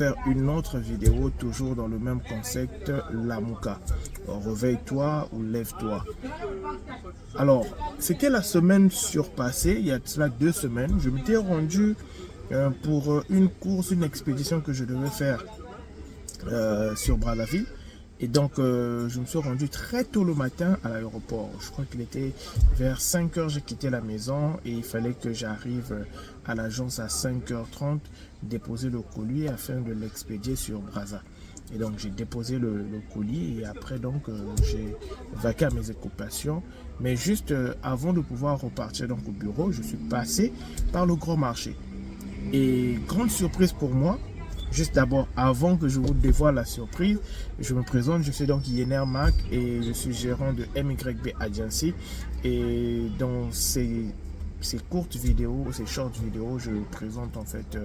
faire une autre vidéo toujours dans le même concept, la Mouka. Réveille-toi ou lève-toi. Alors, c'était la semaine surpassée, il y a cela 2 semaines. Je m'étais rendu pour une course, une expédition que je devais faire sur Brazzaville. Et donc, je me suis rendu très tôt le matin à l'aéroport. Je crois qu'il était vers 5 h, j'ai quitté la maison et il fallait que j'arrive à l'agence à 5 h 30, déposer le colis afin de l'expédier sur Brazza. Et donc, j'ai déposé le colis et après, donc, j'ai vaqué à mes occupations. Mais juste avant de pouvoir repartir donc, au bureau, je suis passé par le grand marché. Et grande surprise pour moi, juste d'abord, avant que je vous dévoile la surprise, je me présente, je suis donc Yener Mac et je suis gérant de MYB Agency. Et dans ces courtes vidéos, ces short vidéos, je présente en fait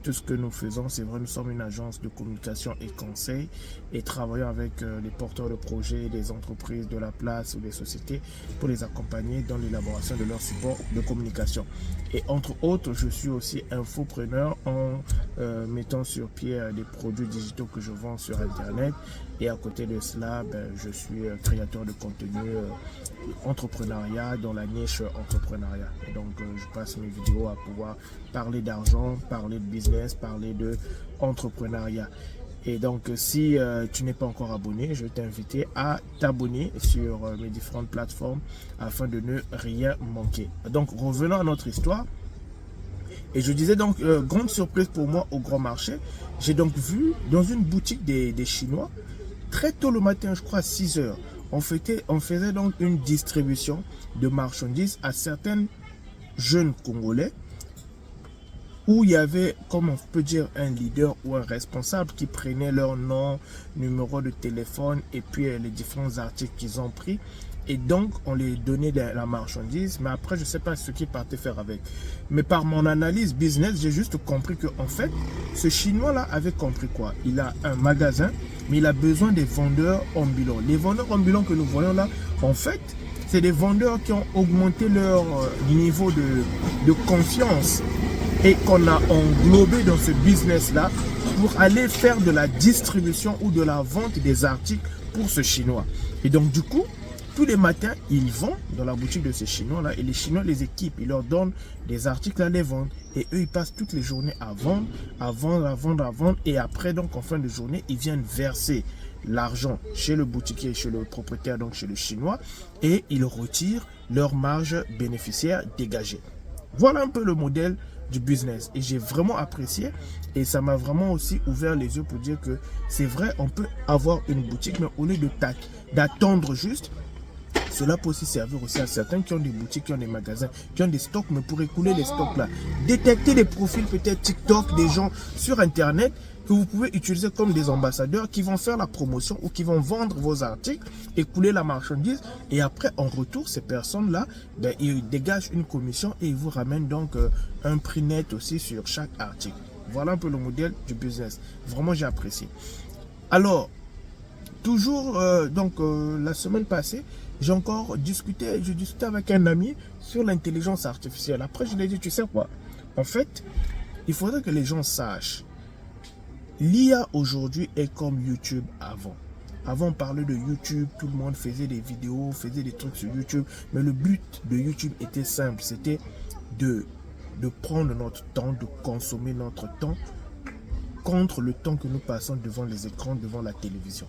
tout ce que nous faisons. C'est vrai, nous sommes une agence de communication et conseil et travaillons avec les porteurs de projets, des entreprises de la place ou des sociétés pour les accompagner dans l'élaboration de leur support de communication. Et entre autres, je suis aussi infopreneur en mettant sur pied des produits digitaux que je vends sur Internet. Et à côté de cela, je suis créateur de contenu entrepreneuriat dans la niche entrepreneuriat. Et donc, je passe mes vidéos à pouvoir parler d'argent, parler de business, parler de entrepreneuriat. Et donc, si tu n'es pas encore abonné, je vais t'inviter à t'abonner sur mes différentes plateformes afin de ne rien manquer. Donc, revenons à notre histoire. Et je disais donc, grande surprise pour moi au grand marché, j'ai donc vu dans une boutique des Chinois, très tôt le matin, je crois à 6 h, on faisait donc une distribution de marchandises à certains jeunes Congolais où il y avait, comme on peut dire, un leader ou un responsable qui prenait leur nom, numéro de téléphone et puis les différents articles qu'ils ont pris. Et donc, on les donnait de la marchandise, mais après, je ne sais pas ce qu'ils partaient faire avec. Mais par mon analyse business, j'ai juste compris que en fait, ce Chinois-là avait compris quoi? Il a un magasin, mais il a besoin des vendeurs ambulants. Les vendeurs ambulants que nous voyons là, en fait, c'est des vendeurs qui ont augmenté leur niveau de confiance et qu'on a englobé dans ce business-là pour aller faire de la distribution ou de la vente des articles pour ce Chinois. Et donc, du coup, tous les matins, ils vont dans la boutique de ces Chinois-là et les Chinois les équipent. Ils leur donnent des articles à les vendre. Et eux, ils passent toutes les journées à vendre, à vendre, à vendre, à vendre. Et après, donc, en fin de journée, ils viennent verser l'argent chez le boutiquier, chez le propriétaire, donc chez le Chinois. Et ils retirent leur marge bénéficiaire dégagée. Voilà un peu le modèle du business. Et j'ai vraiment apprécié. Et ça m'a vraiment aussi ouvert les yeux pour dire que c'est vrai, on peut avoir une boutique, mais au lieu d'attendre juste, cela peut aussi servir aussi à certains qui ont des boutiques, qui ont des magasins, qui ont des stocks, mais pour écouler les stocks là, détecter des profils peut-être TikTok, des gens sur Internet que vous pouvez utiliser comme des ambassadeurs qui vont faire la promotion ou qui vont vendre vos articles, écouler la marchandise et après en retour ces personnes-là, ils dégagent une commission et ils vous ramènent donc un prix net aussi sur chaque article. Voilà un peu le modèle du business. Vraiment j'ai apprécié. Alors, toujours la semaine passée, j'ai encore discuté avec un ami sur l'intelligence artificielle. Après, je lui ai dit, tu sais quoi? En fait, il faudrait que les gens sachent. L'IA aujourd'hui est comme YouTube avant. Avant, on parlait de YouTube, tout le monde faisait des vidéos, faisait des trucs sur YouTube. Mais le but de YouTube était simple, c'était de prendre notre temps, de consommer notre temps contre le temps que nous passons devant les écrans, devant la télévision.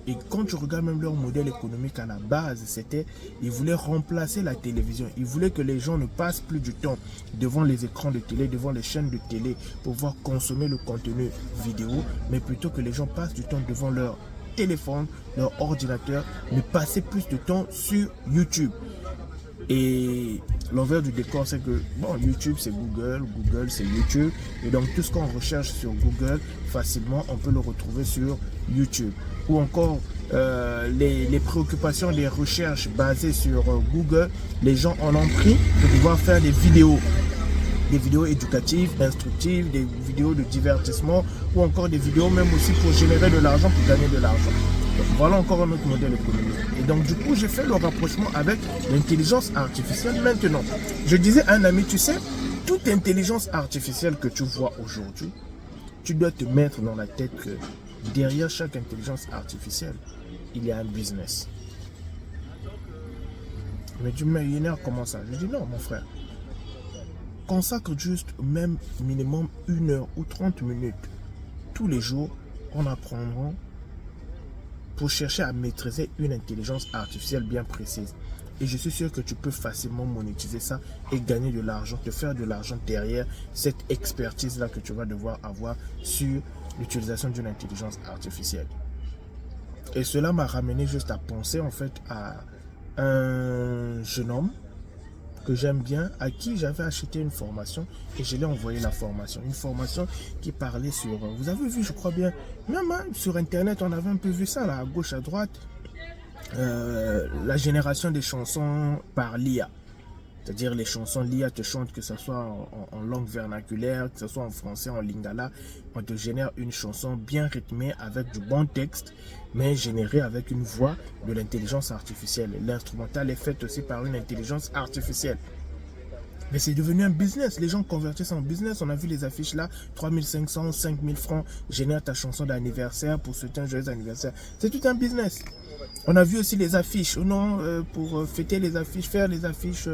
Et quand tu regardes même leur modèle économique à la base, c'était, ils voulaient remplacer la télévision. Ils voulaient que les gens ne passent plus du temps devant les écrans de télé, devant les chaînes de télé pour pouvoir consommer le contenu vidéo, mais plutôt que les gens passent du temps devant leur téléphone, leur ordinateur, ne passer plus de temps sur YouTube. Et l'envers du décor, c'est que bon, YouTube c'est Google, Google c'est YouTube. Et donc tout ce qu'on recherche sur Google, facilement on peut le retrouver sur YouTube. Ou encore les préoccupations des recherches basées sur Google, les gens en ont pris pour pouvoir faire des vidéos éducatives, instructives, des vidéos de divertissement ou encore des vidéos même aussi pour générer de l'argent, pour gagner de l'argent. Voilà encore un autre modèle économique. Et donc du coup, j'ai fait le rapprochement avec l'intelligence artificielle maintenant. Je disais à un ami, tu sais, toute intelligence artificielle que tu vois aujourd'hui tu dois te mettre dans la tête que derrière chaque intelligence artificielle, il y a un business. Mais du millionnaire, comment ça? Je dis non, mon frère. Consacre juste même minimum 1 heure ou 30 minutes tous les jours en apprendra pour chercher à maîtriser une intelligence artificielle bien précise. Et je suis sûr que tu peux facilement monétiser ça et gagner de l'argent, te faire de l'argent derrière cette expertise-là que tu vas devoir avoir sur l'utilisation d'une intelligence artificielle. Et cela m'a ramené juste à penser en fait à un jeune homme que j'aime bien, à qui j'avais acheté une formation et je lui ai envoyé la formation. Une formation qui parlait sur, vous avez vu je crois bien, même hein, sur internet on avait un peu vu ça là, à gauche à droite, la génération des chansons par l'IA. C'est-à-dire les chansons, l'IA te chante, que ce soit en langue vernaculaire, que ce soit en français, en lingala, on te génère une chanson bien rythmée avec du bon texte, mais générée avec une voix de l'intelligence artificielle. L'instrumental est fait aussi par une intelligence artificielle. Mais c'est devenu un business. Les gens convertissent ça en business. On a vu les affiches là, 3500, 5000 francs, génère ta chanson d'anniversaire pour souhaiter un joyeux anniversaire. C'est tout un business. On a vu aussi les affiches, non, pour fêter les affiches, faire les affiches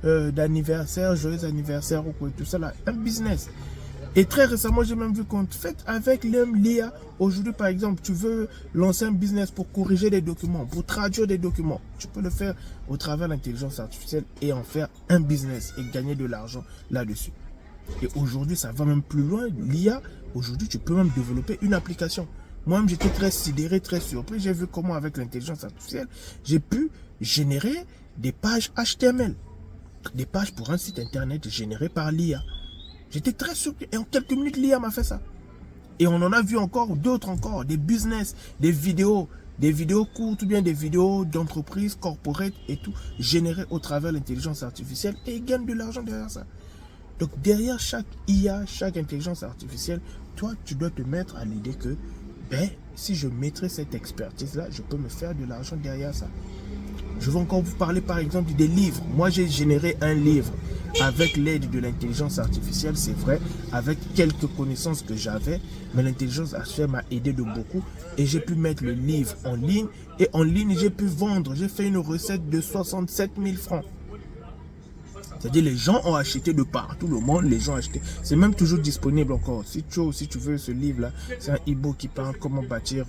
d'anniversaire, joyeux anniversaire ou quoi, tout ça là, un business. Et très récemment, j'ai même vu qu'on fait avec l'IA. Aujourd'hui, par exemple, tu veux lancer un business pour corriger des documents, pour traduire des documents. Tu peux le faire au travers de l'intelligence artificielle et en faire un business et gagner de l'argent là-dessus. Et aujourd'hui, ça va même plus loin. L'IA, aujourd'hui, tu peux même développer une application. Moi-même, j'étais très sidéré, très surpris. J'ai vu comment, avec l'intelligence artificielle, j'ai pu générer des pages HTML. Des pages pour un site internet généré par l'IA. J'étais très surpris. Et en quelques minutes, l'IA m'a fait ça. Et on en a vu encore, d'autres encore, des business, des vidéos courtes ou bien des vidéos d'entreprises, corporate et tout, générées au travers de l'intelligence artificielle. Et ils gagnent de l'argent derrière ça. Donc, derrière chaque IA, chaque intelligence artificielle, toi, tu dois te mettre à l'idée que si je maîtrise cette expertise-là, je peux me faire de l'argent derrière ça. Je vais encore vous parler par exemple des livres. Moi, j'ai généré un livre avec l'aide de l'intelligence artificielle, c'est vrai, avec quelques connaissances que j'avais, mais l'intelligence artificielle m'a aidé de beaucoup et j'ai pu mettre le livre en ligne et en ligne, j'ai pu vendre. J'ai fait une recette de 67 000 francs. C'est-à-dire les gens ont acheté de partout le monde, les gens ont acheté. C'est même toujours disponible encore. Si tu veux ce livre-là, c'est un e-book qui parle comment bâtir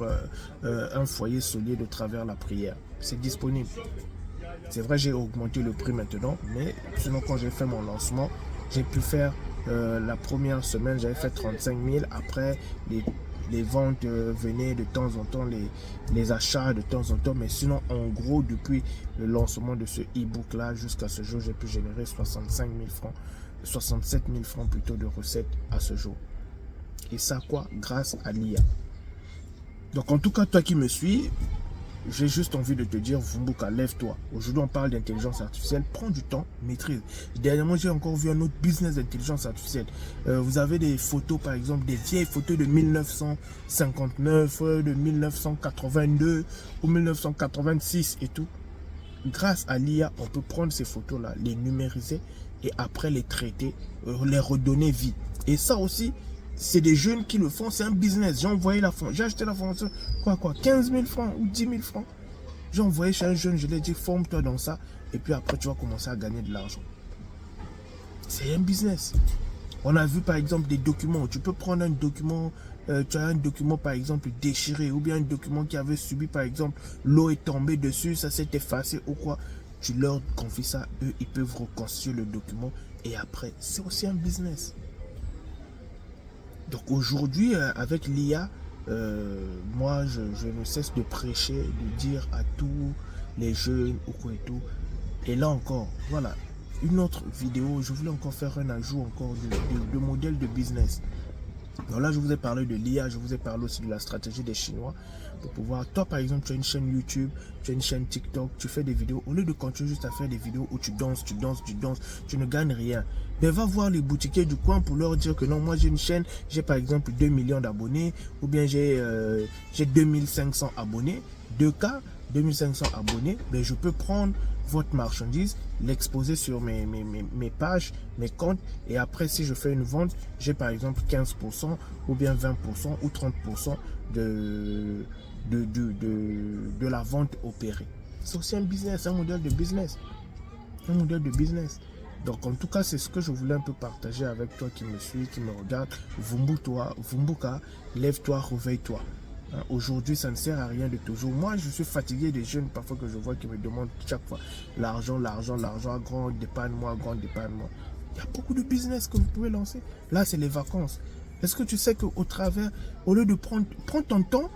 un foyer solide au travers la prière. C'est disponible. C'est vrai, j'ai augmenté le prix maintenant, mais sinon quand j'ai fait mon lancement, j'ai pu faire la première semaine, j'avais fait 35 000. Après, les ventes venaient de temps en temps, les achats de temps en temps. Mais sinon, en gros, depuis le lancement de ce e-book là jusqu'à ce jour, j'ai pu générer 65 000 francs, 67 000 francs plutôt de recettes à ce jour. Et ça quoi? Grâce à l'IA. Donc en tout cas, toi qui me suis, j'ai juste envie de te dire, Vumbuka, lève-toi. Aujourd'hui, on parle d'intelligence artificielle. Prends du temps, maîtrise. Dernièrement, j'ai encore vu un autre business d'intelligence artificielle. Vous avez des photos, par exemple, des vieilles photos de 1959, de 1982 ou 1986 et tout. Grâce à l'IA, on peut prendre ces photos-là, les numériser et après les traiter, les redonner vie. Et ça aussi, c'est des jeunes qui le font, c'est un business. J'ai envoyé la formation, j'ai acheté la formation, 15 000 francs ou 10 000 francs. J'ai envoyé chez un jeune, je lui ai dit, forme-toi dans ça. Et puis après, tu vas commencer à gagner de l'argent. C'est un business. On a vu par exemple des documents. Tu peux prendre un document, tu as un document par exemple déchiré, ou bien un document qui avait subi par exemple, l'eau est tombée dessus, ça s'est effacé ou quoi. Tu leur confies ça, eux, ils peuvent reconstituer le document. Et après, c'est aussi un business. Donc aujourd'hui, avec l'IA, moi, je ne cesse de prêcher, de dire à tous les jeunes ou quoi et tout. Et là encore, voilà, une autre vidéo, je voulais encore faire un ajout encore de modèle de business. Donc là, je vous ai parlé de l'IA, je vous ai parlé aussi de la stratégie des Chinois. Pour pouvoir, toi par exemple, tu as une chaîne YouTube, tu as une chaîne TikTok, tu fais des vidéos. Au lieu de continuer juste à faire des vidéos où tu danses, tu ne gagnes rien. Mais va voir les boutiquiers du coin pour leur dire que non, moi j'ai une chaîne, j'ai par exemple 2 millions d'abonnés, ou bien j'ai 2500 abonnés, 2K, 2500 abonnés, mais je peux prendre votre marchandise, l'exposer sur mes pages, mes comptes, et après si je fais une vente, j'ai par exemple 15% ou bien 20% ou 30% de la vente opérée. C'est aussi un business, un modèle de business. Un modèle de business. Donc en tout cas, c'est ce que je voulais un peu partager avec toi qui me suis, qui me regarde. Vumbuka, lève-toi, réveille-toi. Hein, aujourd'hui, ça ne sert à rien de toujours. Moi, je suis fatigué des jeunes parfois que je vois qui me demandent chaque fois l'argent, grand dépanne-moi, grand dépanne-moi. Il y a beaucoup de business que vous pouvez lancer. Là, c'est les vacances. Est-ce que tu sais qu'au travers, au lieu de prendre ton temps,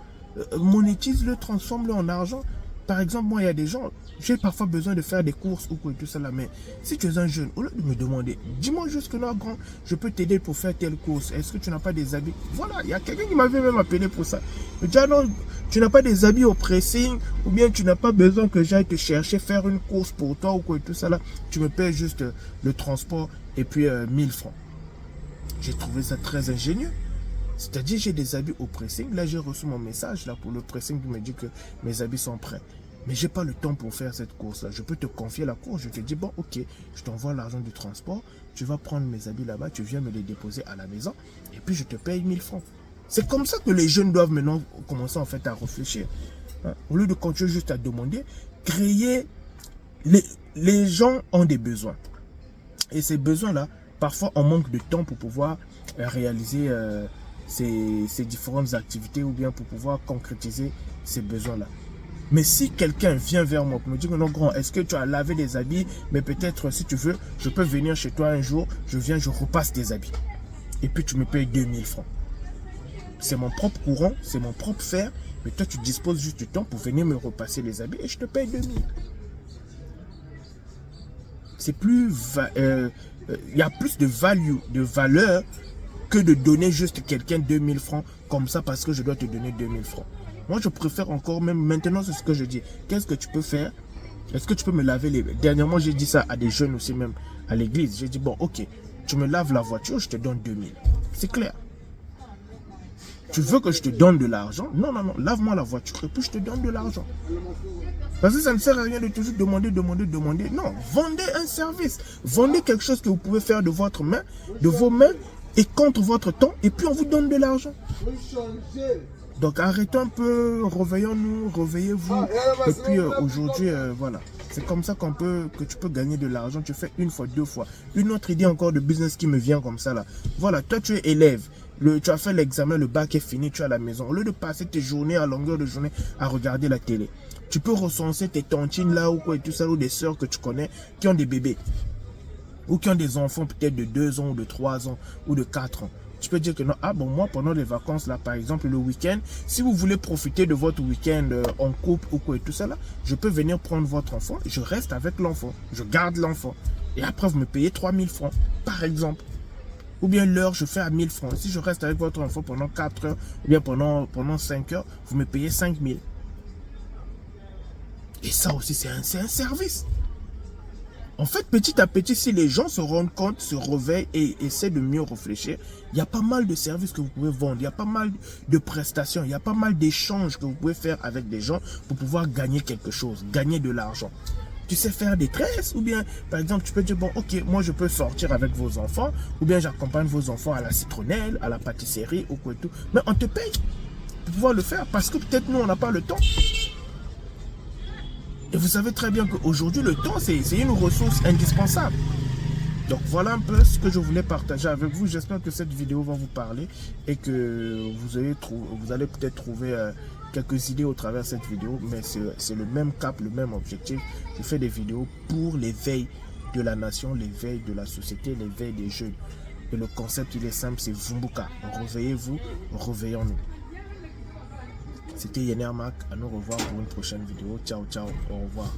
monétise-le, transforme-le en argent. Par exemple, moi, il y a des gens, j'ai parfois besoin de faire des courses ou quoi et tout ça là, mais si tu es un jeune, au lieu de me demander, dis-moi juste que non, grand, je peux t'aider pour faire telle course. Est-ce que tu n'as pas des habits? Voilà, il y a quelqu'un qui m'avait même appelé pour ça. Je dis, ah non, tu n'as pas des habits au pressing, ou bien tu n'as pas besoin que j'aille te chercher, faire une course pour toi ou quoi et tout ça là. Tu me paies juste le transport et puis 1000 francs. J'ai trouvé ça très ingénieux. C'est-à-dire, j'ai des habits au pressing. Là, j'ai reçu mon message là pour le pressing qui me dit que mes habits sont prêts. Mais je n'ai pas le temps pour faire cette course-là. Je peux te confier la course. Je te dis, bon, ok, je t'envoie l'argent du transport. Tu vas prendre mes habits là-bas. Tu viens me les déposer à la maison. Et puis, je te paye 1000 francs. C'est comme ça que les jeunes doivent maintenant commencer en fait à réfléchir. Hein? Au lieu de continuer juste à demander, créer... Les gens ont des besoins. Et ces besoins-là, parfois, on manque de temps pour pouvoir réaliser... ces différentes activités ou bien pour pouvoir concrétiser ces besoins-là. Mais si quelqu'un vient vers moi pour me dire que non, grand, est-ce que tu as lavé les habits, mais peut-être si tu veux, je peux venir chez toi un jour, je viens, je repasse tes habits. Et puis tu me payes 2000 francs. C'est mon propre courant, c'est mon propre fer, mais toi tu disposes juste du temps pour venir me repasser les habits et je te paye 2000. C'est plus... il y a plus de valeur que de donner juste quelqu'un 2000 francs comme ça parce que je dois te donner 2000 francs. Moi, je préfère encore, même maintenant, c'est ce que je dis. Qu'est-ce que tu peux faire? Est-ce que tu peux me laver les... Dernièrement, j'ai dit ça à des jeunes aussi, même à l'église. J'ai dit, bon, ok, tu me laves la voiture, je te donne 2000. C'est clair. Tu veux que je te donne de l'argent? Non, non, non, lave-moi la voiture et puis je te donne de l'argent. Parce que ça ne sert à rien de toujours demander. Non, vendez un service. Vendez quelque chose que vous pouvez faire de votre main, de vos mains, et contre votre temps, et puis on vous donne de l'argent. Donc arrêtons un peu, réveillons-nous, réveillez-vous. Et puis aujourd'hui, voilà. C'est comme ça que tu peux gagner de l'argent. Tu fais une fois, deux fois. Une autre idée encore de business qui me vient comme ça là. Voilà, toi tu es élève. Tu as fait l'examen, le bac est fini, tu es à la maison. Au lieu de passer tes journées à longueur de journée à regarder la télé, tu peux recenser tes tantines là ou quoi et tout ça, ou des sœurs que tu connais qui ont des bébés. Ou qui ont des enfants peut-être de 2 ans, ou de 3 ans, ou de 4 ans. Tu peux dire que non, ah bon, moi pendant les vacances là, par exemple le week-end, si vous voulez profiter de votre week-end en couple ou quoi et tout ça là, je peux venir prendre votre enfant, je reste avec l'enfant, je garde l'enfant. Et après vous me payez 3000 francs, par exemple. Ou bien l'heure, je fais à 1000 francs. Si je reste avec votre enfant pendant 4 heures, ou bien pendant 5 heures, vous me payez 5000. Et ça aussi, c'est un service. En fait, petit à petit, si les gens se rendent compte, se réveillent et essaient de mieux réfléchir, il y a pas mal de services que vous pouvez vendre, il y a pas mal de prestations, il y a pas mal d'échanges que vous pouvez faire avec des gens pour pouvoir gagner quelque chose, gagner de l'argent. Tu sais faire des tresses ou bien, par exemple, tu peux dire, bon, ok, moi je peux sortir avec vos enfants ou bien j'accompagne vos enfants à la citronnelle, à la pâtisserie ou quoi et tout. Mais on te paye pour pouvoir le faire parce que peut-être nous, on n'a pas le temps. Et vous savez très bien qu'aujourd'hui, le temps, c'est une ressource indispensable. Donc voilà un peu ce que je voulais partager avec vous. J'espère que cette vidéo va vous parler et que vous allez peut-être trouver quelques idées au travers de cette vidéo. Mais c'est le même cap, le même objectif. Je fais des vidéos pour l'éveil de la nation, l'éveil de la société, l'éveil des jeunes. Et le concept, il est simple, c'est Vumbuka. Réveillez-vous, réveillons-nous. C'était Yener Mac, à nous revoir pour une prochaine vidéo. Ciao, ciao, au revoir.